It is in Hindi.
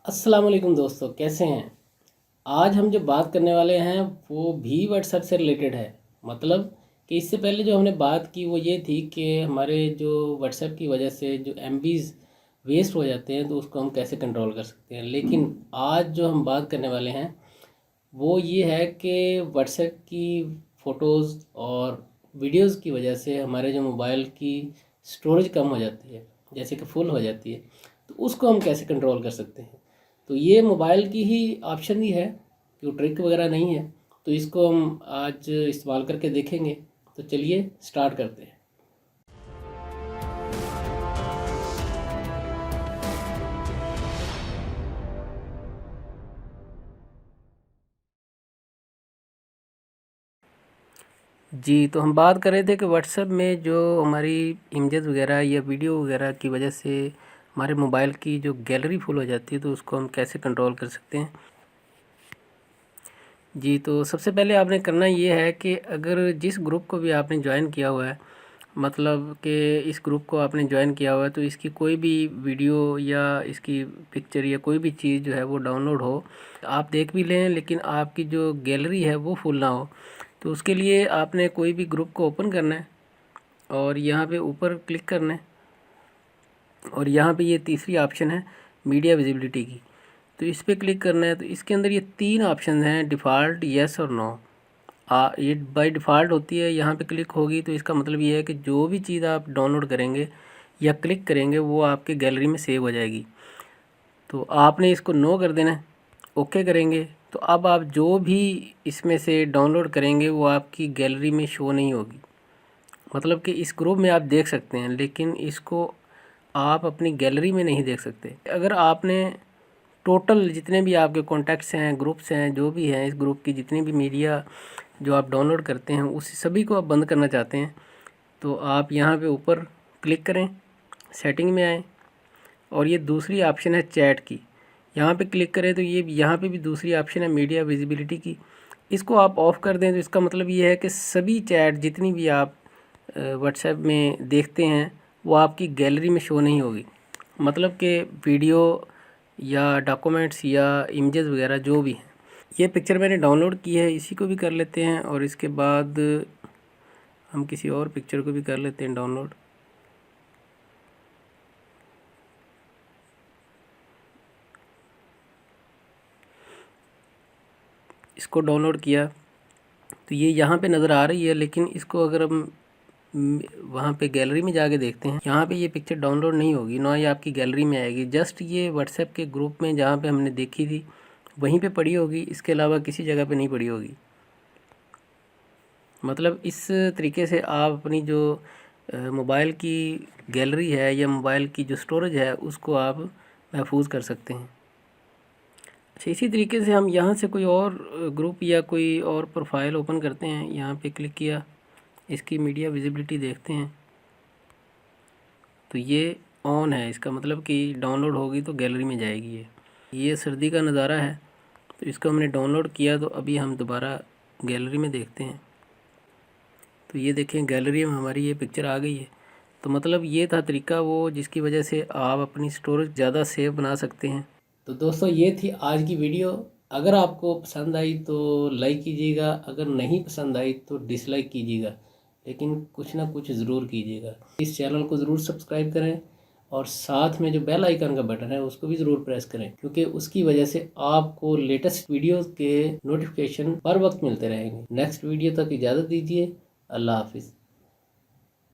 अस्सलाम वालेकुम दोस्तों, कैसे हैं। आज हम जो बात करने वाले हैं वो भी व्हाट्सएप से रिलेटेड है। मतलब कि इससे पहले जो हमने बात की वो ये थी कि हमारे जो व्हाट्सएप की वजह से जो एमबीज़ वेस्ट हो जाते हैं तो उसको हम कैसे कंट्रोल कर सकते हैं। लेकिन आज जो हम बात करने वाले हैं वो ये है कि व्हाट्सएप की फ़ोटोज़ और वीडियोज़ की वजह से हमारे जो मोबाइल की स्टोरेज कम हो जाती है, जैसे कि फुल हो जाती है, तो उसको हम कैसे कंट्रोल कर सकते हैं। तो ये मोबाइल की ही ऑप्शन ही है, कि ट्रिक वगैरह नहीं है। तो इसको हम आज इस्तेमाल करके देखेंगे। तो चलिए स्टार्ट करते हैं। जी, तो हम बात कर रहे थे कि व्हाट्सएप में जो हमारी इमेजेस वगैरह या वीडियो वगैरह की वजह से हमारे मोबाइल की जो गैलरी फुल हो जाती है तो उसको हम कैसे कंट्रोल कर सकते हैं। जी, तो सबसे पहले आपने करना ये है कि अगर जिस ग्रुप को भी आपने ज्वाइन किया हुआ है, मतलब कि इस ग्रुप को आपने ज्वाइन किया हुआ है, तो इसकी कोई भी वीडियो या इसकी पिक्चर या कोई भी चीज़ जो है वो डाउनलोड हो, आप देख भी लें लेकिन आपकी जो गैलरी है वो फुल ना हो। तो उसके लिए आपने कोई भी ग्रुप को ओपन करना है और यहाँ पे ऊपर क्लिक करना है और यहाँ पे ये तीसरी ऑप्शन है मीडिया विजिबिलिटी की, तो इस पर क्लिक करना है। तो इसके अंदर ये तीन ऑप्शन हैं, डिफ़ॉल्ट, येस और नो। ये बाय डिफ़ॉल्ट होती है, यहाँ पे क्लिक होगी तो इसका मतलब ये है कि जो भी चीज़ आप डाउनलोड करेंगे या क्लिक करेंगे वो आपके गैलरी में सेव हो जाएगी। तो आपने इसको नो कर देना है, ओके करेंगे तो अब आप जो भी इसमें से डाउनलोड करेंगे वो आपकी गैलरी में शो नहीं होगी। मतलब कि इस ग्रुप में आप देख सकते हैं लेकिन इसको आप अपनी गैलरी में नहीं देख सकते। अगर आपने टोटल जितने भी आपके कॉन्टैक्ट्स हैं, ग्रुप्स हैं, जो भी हैं, इस ग्रुप की जितनी भी मीडिया जो आप डाउनलोड करते हैं उस सभी को आप बंद करना चाहते हैं, तो आप यहाँ पे ऊपर क्लिक करें, सेटिंग में आएँ और ये दूसरी ऑप्शन है चैट की, यहाँ पे क्लिक करें तो ये यहाँ पे भी दूसरी ऑप्शन है मीडिया विजिबिलिटी की। इसको आप ऑफ़ कर दें तो इसका मतलब ये है कि सभी चैट जितनी भी आप व्हाट्सएप में देखते हैं वो आपकी गैलरी में शो नहीं होगी। मतलब कि वीडियो या डॉक्यूमेंट्स या इमेजेस वगैरह जो भी हैं। ये पिक्चर मैंने डाउनलोड की है, इसी को भी कर लेते हैं और इसके बाद हम किसी और पिक्चर को भी कर लेते हैं डाउनलोड। इसको डाउनलोड किया तो ये यहाँ पे नज़र आ रही है, लेकिन इसको अगर हम वहाँ पे गैलरी में जाके देखते हैं, यहाँ पे ये पिक्चर डाउनलोड नहीं होगी, ना ये आपकी गैलरी में आएगी। जस्ट ये व्हाट्सएप के ग्रुप में जहाँ पे हमने देखी थी वहीं पे पड़ी होगी, इसके अलावा किसी जगह पे नहीं पड़ी होगी। मतलब इस तरीके से आप अपनी जो मोबाइल की गैलरी है या मोबाइल की जो स्टोरेज है उसको आप महफूज कर सकते हैं। अच्छा, इसी तरीके से हम यहाँ से कोई और ग्रुप या कोई और प्रोफाइल ओपन करते हैं। यहाँ पे क्लिक किया, इसकी मीडिया विजिबिलिटी देखते हैं तो ये ऑन है, इसका मतलब कि डाउनलोड होगी तो गैलरी में जाएगी। ये सर्दी का नज़ारा है, तो इसको हमने डाउनलोड किया तो अभी हम दोबारा गैलरी में देखते हैं तो ये देखें गैलरी में हमारी ये पिक्चर आ गई है। तो मतलब ये था तरीका वो जिसकी वजह से आप अपनी स्टोरेज ज़्यादा सेव बना सकते हैं। तो दोस्तों ये थी आज की वीडियो। अगर आपको पसंद आई तो लाइक कीजिएगा, अगर नहीं पसंद आई तो डिसलाइक कीजिएगा, लेकिन कुछ ना कुछ ज़रूर कीजिएगा। इस चैनल को ज़रूर सब्सक्राइब करें और साथ में जो बेल आइकन का बटन है उसको भी ज़रूर प्रेस करें, क्योंकि उसकी वजह से आपको लेटेस्ट वीडियोस के नोटिफिकेशन हर वक्त मिलते रहेंगे। नेक्स्ट वीडियो तक इजाज़त दीजिए। अल्लाह हाफिज़।